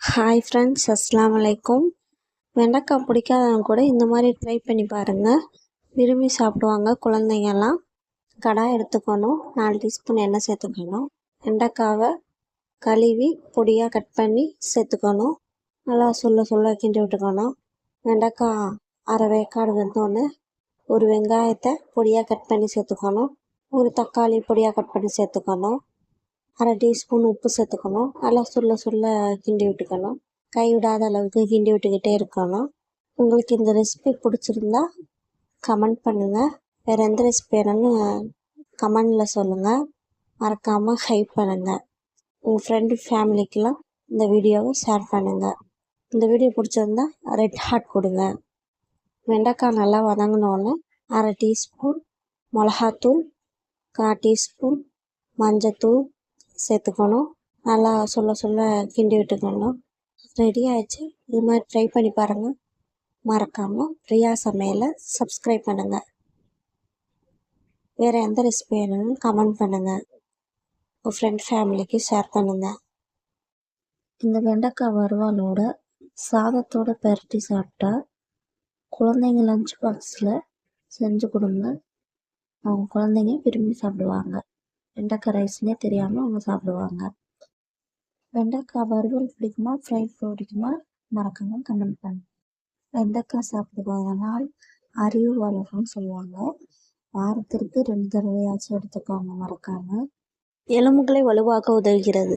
Hi friends, அஸ்ஸலாமு அலைக்கும். வெண்டைக்காய் பிடிக்காதவங்க கூட இந்த மாதிரி ட்ரை பண்ணி பாருங்கள். விரும்பி சாப்பிடுவாங்க குழந்தைங்கள்லாம். கடாய் எடுத்துக்கணும், 4 டீஸ்பூன் எண்ணெய் சேர்த்துக்கணும். வெண்டைக்காவை கழுவி பொடியாக கட் பண்ணி சேர்த்துக்கணும். நல்லா சொல்ல கிண்டி விட்டுக்கணும். வெண்டைக்காய் அரை வேக்காடு வெந்தோடனே ஒரு வெங்காயத்தை பொடியாக கட் பண்ணி சேர்த்துக்கணும். ஒரு தக்காளி பொடியாக கட் பண்ணி சேர்த்துக்கணும். அரை டீஸ்பூன் உப்பு சேர்த்துக்கணும். நல்லா சொல்ல கிண்டி விட்டுக்கணும். கை விடாத அளவுக்கு கிண்டி விட்டுக்கிட்டே இருக்கணும். உங்களுக்கு இந்த ரெசிபி பிடிச்சிருந்தா கமெண்ட் பண்ணுங்கள். வேறு எந்த ரெசிபி வேணும்னு கமெண்டில் சொல்லுங்கள். மறக்காமல் ஹைப் பண்ணுங்கள். உங்கள் ஃப்ரெண்டு ஃபேமிலிக்கெலாம் இந்த வீடியோவை ஷேர் பண்ணுங்கள். இந்த வீடியோ பிடிச்சிருந்தா ரெட் ஹார்ட் கொடுங்க. வெண்டைக்காய் நல்லா வதங்கினோன்னு அரை டீஸ்பூன் மிளகாத்தூள், 1/4 டீஸ்பூன் மஞ்சத்தூள் சேர்த்துக்கணும். நல்லா சொல்ல கிண்டி விட்டுக்கணும். ரெடி ஆயிடுச்சு. இது மாதிரி ட்ரை பண்ணி பாருங்கள். மறக்காமல் பிரியா சமையலை சப்ஸ்கிரைப் பண்ணுங்கள். வேறு எந்த ரெசிபி வேணும்னு கமெண்ட் பண்ணுங்கள். உங்கள் ஃப்ரெண்ட் ஃபேமிலிக்கு ஷேர் பண்ணுங்கள். இந்த வெண்டைக்காய் வறுவலோட சாதத்தோடு பெரட்டி சாப்பிட்டா குழந்தைங்க லஞ்ச் பாக்ஸில் செஞ்சு கொடுங்க. அவங்க குழந்தைங்க விரும்பி சாப்பிடுவாங்க. வெண்டைக்காய் ரைஸ்னே தெரியாமல் அவங்க சாப்பிடுவாங்க. வெண்டைக்காய் வறுவல் பிடிக்குமா, ஃப்ரை பிடிக்குமா, மறக்காம கமெண்ட் பண்ணுங்க. வெண்டைக்காய் சாப்பிடுவதனால் அறிவு வளரும்னு சொல்லுவாங்க. வாரத்திற்கு 2 தடவையாச்சும் எடுத்துக்கோங்க மறக்காம. எலும்புகளை வலுவாக்க உதவுகிறது.